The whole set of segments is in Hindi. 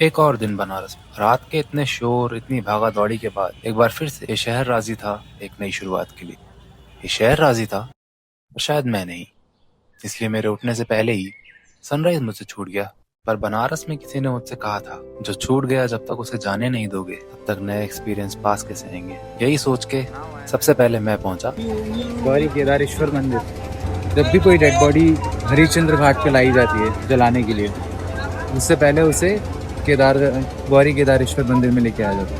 एक और दिन बनारस में। रात के इतने शोर, इतनी भागा दौड़ी के बाद एक बार फिर से ये शहर राजी था एक नई शुरुआत के लिए। ये शहर राजी था और शायद मैं नहीं। इसलिए मेरे उठने से पहले ही सनराइज मुझसे छूट गया। पर बनारस में किसी ने मुझसे कहा था, जो छूट गया जब तक उसे जाने नहीं दोगे तब तक नए एक्सपीरियंस पास कैसे आएंगे। यही सोच के सबसे पहले मैं पहुंचा गौरी केदारेश्वर मंदिर। जब भी कोई डेड बॉडी हरिश्चंद्र घाट पे लाई जाती है जलाने के लिए, उससे पहले उसे गौरी केदारेश्वर मंदिर में लेके आया जाता है।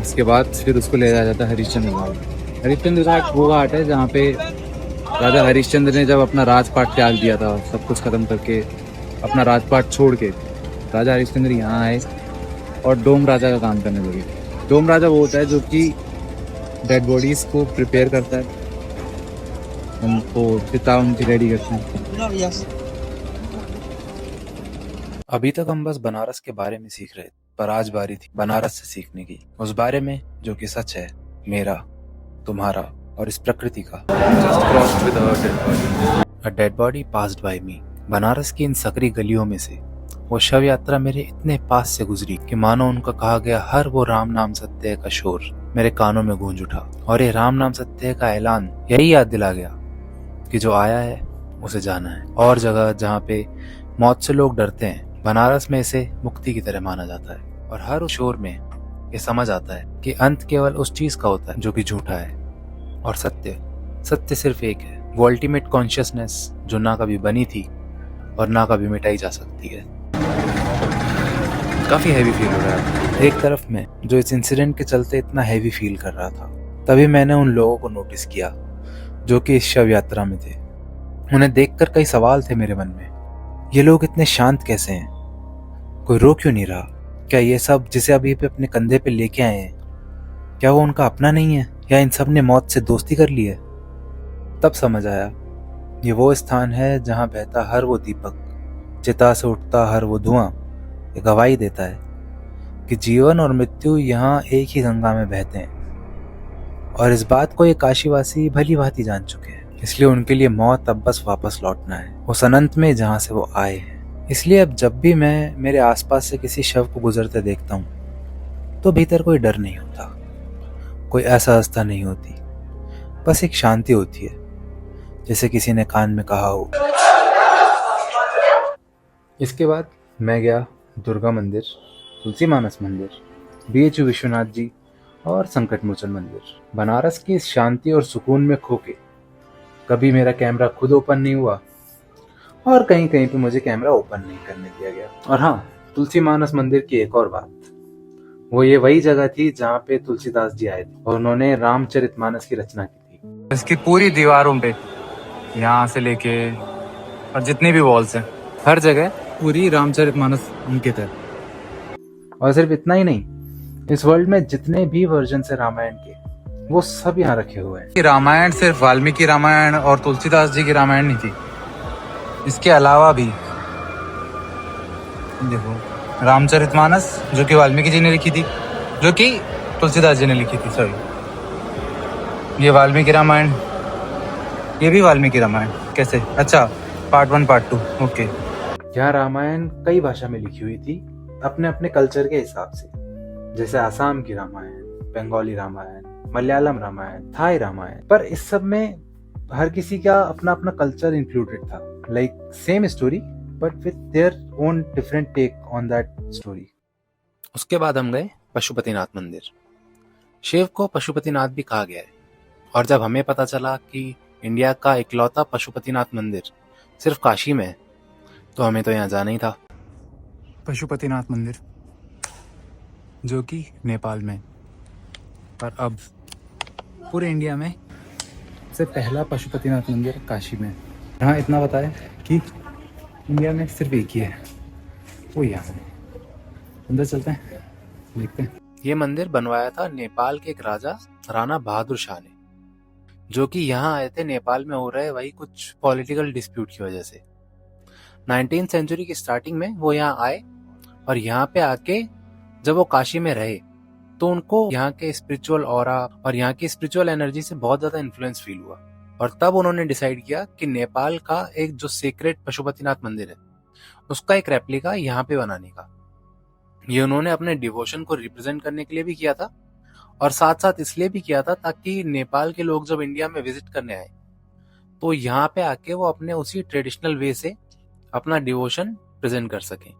उसके बाद फिर उसको ले जाया जाता है हरिश्चंद्र घाट। हरिश्चंद्र घाट वो घाट है जहाँ पे राजा हरिश्चंद्र ने जब अपना राजपाट त्याग दिया था, सब कुछ खत्म करके अपना राजपाट छोड़ के राजा हरिश्चंद्र यहाँ आए और डोम राजा का काम करने लगे। डोम राजा वो होता है जो कि डेड बॉडीज को प्रिपेयर करता है, उनको चिता उनकी रेडी करते हैं। अभी तक हम बस बनारस के बारे में सीख रहे थे, पर आज बारी थी बनारस से सीखने की, उस बारे में जो कि सच है, मेरा, तुम्हारा और इस प्रकृति का। A dead body passed by me। Banaras की इन सकरी गलियों में से वो शव यात्रा मेरे इतने पास से गुजरी कि मानो उनका कहा गया हर वो राम नाम सत्य का शोर मेरे कानों में गूंज उठा। और ये राम नाम सत्य का ऐलान यही याद दिला गया कि जो आया है उसे जाना है। और जगह जहाँ पे मौत से लोग डरते हैं, बनारस में इसे मुक्ति की तरह माना जाता है। और हर उस शोर में ये समझ आता है कि अंत केवल उस चीज का होता है जो कि झूठा है, और सत्य सिर्फ एक है, वो अल्टीमेट कॉन्शियसनेस जो ना कभी बनी थी और ना कभी मिटाई जा सकती है। काफी हैवी फील हो रहा है। एक तरफ मैं जो इस इंसिडेंट के चलते इतना हैवी फील कर रहा था, तभी मैंने उन लोगों को नोटिस किया जो कि इस शव यात्रा में थे। उन्हें देखकर कई सवाल थे मेरे मन में। ये लोग इतने शांत कैसे हैं? कोई रो क्यों नहीं रहा? क्या ये सब जिसे अभी पे अपने कंधे पे लेके आए हैं, क्या वो उनका अपना नहीं है, या इन सब ने मौत से दोस्ती कर ली है? तब समझ आया, ये वो स्थान है जहां बहता हर वो दीपक, चिता से उठता हर वो धुआं ये गवाही देता है कि जीवन और मृत्यु यहाँ एक ही गंगा में बहते हैं। और इस बात को ये काशीवासी भली भांति जान चुके हैं। इसलिए उनके लिए मौत अब बस वापस लौटना है उस अनंत में जहां से वो आए हैं। इसलिए अब जब भी मैं मेरे आसपास से किसी शव को गुजरते देखता हूँ तो भीतर कोई डर नहीं होता, कोई असहजता नहीं होती, बस एक शांति होती है, जैसे किसी ने कान में कहा हो। इसके बाद मैं गया दुर्गा मंदिर, तुलसी मानस मंदिर, BHU विश्वनाथ जी और संकट मोचन मंदिर। बनारस की इस शांति और सुकून में खो के कभी मेरा कैमरा खुद ओपन नहीं हुआ और कहीं कहीं पे मुझे कैमरा ओपन नहीं करने दिया गया। और हाँ, तुलसी मानस मंदिर की एक और बात, वो ये वही जगह थी जहाँ पे तुलसीदास जी आए थे और उन्होंने रामचरितमानस की रचना की थी। इसकी पूरी दीवारों पे, यहाँ से लेके और जितनी भी वॉल्स हैं, हर जगह पूरी रामचरितमानस उनके थे। और सिर्फ इतना ही नहीं, इस वर्ल्ड में जितने भी वर्जन है रामायण के, वो सब यहाँ रखे हुए हैं। रामायण सिर्फ वाल्मीकि रामायण और तुलसीदास जी की रामायण नहीं थी, इसके अलावा भी देखो रामचरितमानस जो कि वाल्मीकि जी ने लिखी थी, जो कि तुलसीदास जी ने लिखी थी, सॉरी, ये वाल्मीकि रामायण, ये भी वाल्मीकि रामायण। कैसे? अच्छा, पार्ट 1 पार्ट 2, ओके। यहाँ रामायण कई भाषा में लिखी हुई थी अपने अपने कल्चर के हिसाब से, जैसे आसाम की रामायण, बंगाली रामायण, मलयालम रामायण, थाई रामायण। पर इस सब में हर किसी का अपना अपना कल्चर इंक्लूडेड था, like same story but with their own different take on that story. उसके बाद हम गए पशुपतिनाथ मंदिर। शिव को पशुपतिनाथ भी कहा गया है, और जब हमें पता चला कि इंडिया का इकलौता पशुपतिनाथ मंदिर सिर्फ काशी में है, तो हमें तो यहाँ जाना ही था। पशुपतिनाथ मंदिर जो कि नेपाल में, पर अब पूरे इंडिया में सबसे पहला पशुपतिनाथ मंदिर काशी में। हाँ, इतना पता है कि इंडिया में सिर्फ एक ही है, वो यहाँ है। अंदर चलते हैं, देखते हैं। ये मंदिर बनवाया था नेपाल के एक राजा राणा बहादुर शाह ने, जो कि यहाँ आए थे नेपाल में हो रहे वही कुछ पॉलिटिकल डिस्प्यूट की वजह से। 19th सेंचुरी की स्टार्टिंग में वो यहाँ आए और यहाँ पे आके जब वो काशी में रहे तो उनको यहाँ के स्पिरिचुअल ऑरा और यहाँ की स्पिरिचुअल एनर्जी से बहुत ज्यादा इन्फ्लुएंस फील हुआ। और तब उन्होंने डिसाइड किया कि नेपाल का एक जो सीक्रेट पशुपतिनाथ मंदिर है उसका एक रेप्लिका यहाँ पे बनाने का। ये उन्होंने अपने डिवोशन को रिप्रेजेंट करने के लिए भी किया था और साथ साथ इसलिए भी किया था ताकि नेपाल के लोग जब इंडिया में विजिट करने आए तो यहाँ पे आके वो अपने उसी ट्रेडिशनल वे से अपना डिवोशन प्रेजेंट कर सकें।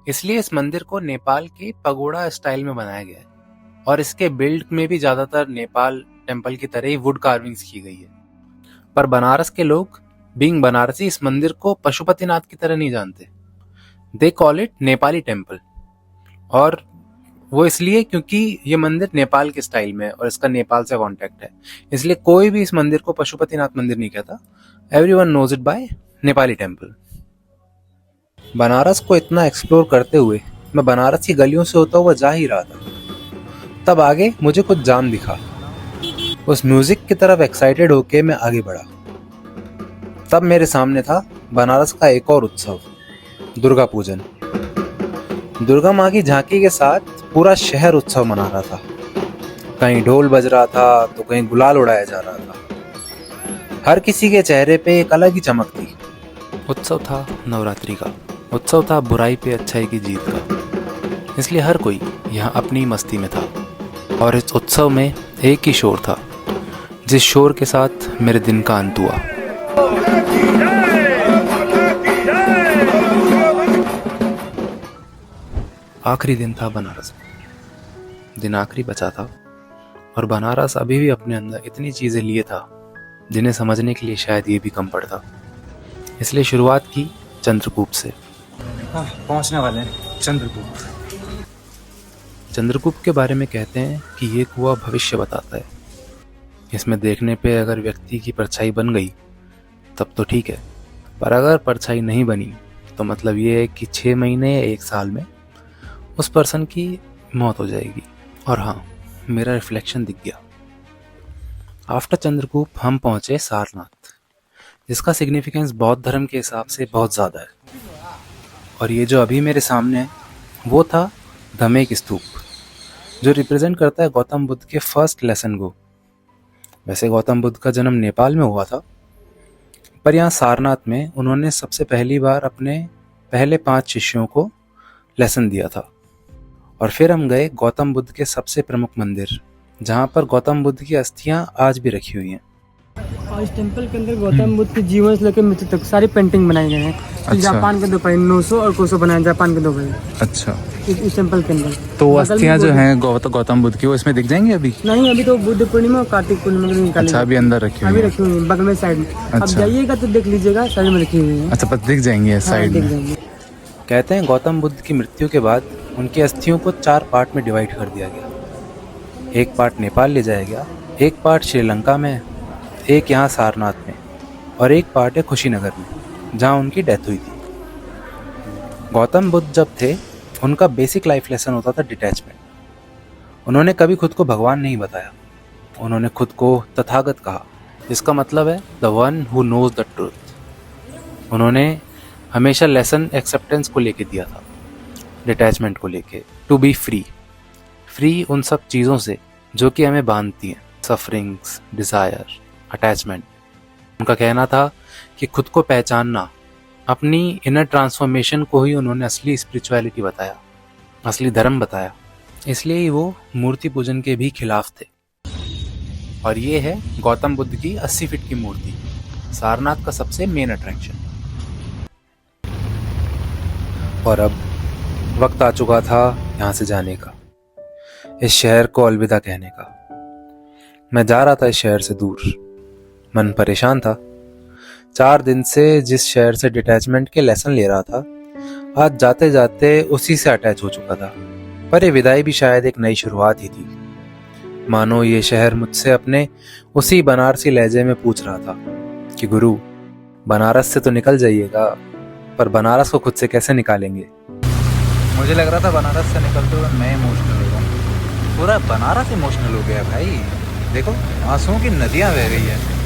इसलिए इस मंदिर को नेपाल के पगोड़ा स्टाइल में बनाया गया है और इसके बिल्ड में भी ज्यादातर नेपाल टेम्पल की तरह ही वुड कार्विंग्स की गई है। पर बनारस के लोग बीइंग बनारसी इस मंदिर को पशुपतिनाथ की तरह नहीं जानते। They call it Nepali temple, और वो इसलिए क्योंकि ये मंदिर नेपाल के स्टाइल में है और इसका नेपाल से कॉन्टेक्ट है, इसलिए कोई भी इस मंदिर को पशुपतिनाथ मंदिर नहीं कहता। Everyone knows it by Nepali temple. Banaras को इतना एक्सप्लोर करते हुए मैं बनारस की गलियों से होता हुआ जा ही रहा था, तब आगे मुझे कुछ जाम दिखा। उस म्यूजिक की तरफ एक्साइटेड होके मैं आगे बढ़ा। तब मेरे सामने था बनारस का एक और उत्सव, दुर्गा पूजन। दुर्गा माँ की झांकी के साथ पूरा शहर उत्सव मना रहा था। कहीं ढोल बज रहा था तो कहीं गुलाल उड़ाया जा रहा था। हर किसी के चेहरे पे एक अलग ही चमक थी। उत्सव था नवरात्रि का, उत्सव था बुराई पे अच्छाई की जीत का। इसलिए हर कोई यहाँ अपनी मस्ती में था और इस उत्सव में एक ही शोर था, जिस शोर के साथ मेरे दिन का अंत हुआ। आखिरी दिन था बनारस में। दिन आखिरी बचा था और बनारस अभी भी अपने अंदर इतनी चीजें लिए था जिन्हें समझने के लिए शायद ये भी कम पड़ता। इसलिए शुरुआत की चंद्रकूप से। पहुंचने वाले हैं चंद्रकूप। चंद्रकूप के बारे में कहते हैं कि ये कुआं भविष्य बताता है। इसमें देखने पे अगर व्यक्ति की परछाई बन गई तब तो ठीक है, पर अगर परछाई नहीं बनी तो मतलब ये है कि 6 महीने या 1 साल में उस पर्सन की मौत हो जाएगी। और हाँ, मेरा रिफ्लेक्शन दिख गया। आफ्टर चंद्रकूप हम पहुंचे सारनाथ, जिसका सिग्निफिकेंस बौद्ध धर्म के हिसाब से बहुत ज़्यादा है। और ये जो अभी मेरे सामने है वो था धमेक स्तूप, जो रिप्रेजेंट करता है गौतम बुद्ध के फर्स्ट लेसन को। वैसे गौतम बुद्ध का जन्म नेपाल में हुआ था, पर यहाँ सारनाथ में उन्होंने सबसे पहली बार अपने पहले 5 शिष्यों को लेसन दिया था। और फिर हम गए गौतम बुद्ध के सबसे प्रमुख मंदिर, जहाँ पर गौतम बुद्ध की अस्थियां आज भी रखी हुई हैं। और इस टेम्पल के अंदर गौतम बुद्ध के जीवन से लेकर मृत्यु तक सारी पेंटिंग बनाई गई हैं। अच्छा। जापान के 2 भाई 900 और कोसो बनाए जापान के 2 भाई अच्छा, इस टेम्पल के अंदर। तो अस्थियां जो हैं गौतम बुद्ध की वो इसमें दिख जाएंगी अभी? नहीं, अभी तो बुद्ध पूर्णिमा और कार्तिक पूर्णिमा को निकाली। अच्छा, अभी अंदर रखी हुई अभी है। रखी हुई है बगल में साइड में। अब अच्छा। जाइएगा तो देख लीजिएगा, साइड में रखी हुई है। अच्छा, बस दिख जाएंगी साइड दिख में। जाएंगे। कहते हैं गौतम बुद्ध की मृत्यु के बाद उनकी अस्थियों को 4 पार्ट में डिवाइड कर दिया गया। एक पार्ट नेपाल ले जाया गया, एक पार्ट श्रीलंका में, एक यहाँ सारनाथ में, और एक पार्ट है कुशीनगर में, जहाँ उनकी डेथ हुई थी। गौतम बुद्ध जब थे, उनका बेसिक लाइफ लेसन होता था डिटैचमेंट। उन्होंने कभी खुद को भगवान नहीं बताया, उन्होंने खुद को तथागत कहा, जिसका मतलब है the one who knows the truth. उन्होंने हमेशा लेसन एक्सेप्टेंस को लेके दिया था, डिटैचमेंट को लेके, टू बी फ्री। फ्री उन सब चीज़ों से जो कि हमें बांधती हैं, सफरिंग्स, डिज़ायर, अटैचमेंट। उनका कहना था कि खुद को पहचानना, अपनी इनर ट्रांसफॉर्मेशन को ही उन्होंने असली स्पिरिचुअलिटी बताया, असली धर्म बताया। इसलिए ही वो मूर्ति पूजन के भी खिलाफ थे। और ये है गौतम बुद्ध की 80 फीट की मूर्ति, सारनाथ का सबसे मेन अट्रैक्शन। और अब वक्त आ चुका था यहाँ से जाने का, इस शहर को अलविदा कहने का। मैं जा रहा था इस शहर से दूर, मन परेशान था। 4 दिन से जिस शहर से डिटैचमेंट के लेसन ले रहा था, आज जाते जाते उसी से अटैच हो चुका था। पर ये विदाई भी शायद एक नई शुरुआत ही थी। मानो ये शहर मुझसे अपने उसी बनारसी लहजे में पूछ रहा था कि गुरु, बनारस से तो निकल जाइएगा, पर बनारस को खुद से कैसे निकालेंगे। मुझे लग रहा था बनारस से निकलते हुए मैं इमोशनल हो गया। पूरा बनारस इमोशनल हो गया भाई। देखो, आंसुओं की नदियां बह रही है।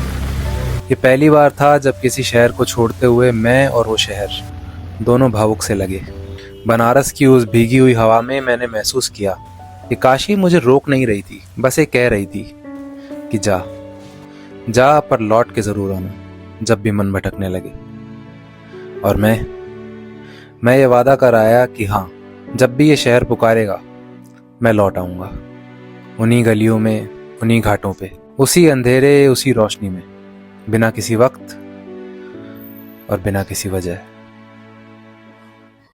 ये पहली बार था जब किसी शहर को छोड़ते हुए मैं और वो शहर दोनों भावुक से लगे। बनारस की उस भीगी हुई हवा में मैंने महसूस किया कि काशी मुझे रोक नहीं रही थी, बस ये कह रही थी कि जा जा, पर लौट के जरूर आना जब भी मन भटकने लगे। और मैं मैं ये वादा कर आया कि हाँ, जब भी ये शहर पुकारेगा मैं लौट आऊँगा, उन्हीं गलियों में, उन्हीं घाटों पे, उसी अंधेरे, उसी रोशनी में, बिना किसी वक्त और बिना किसी वजह।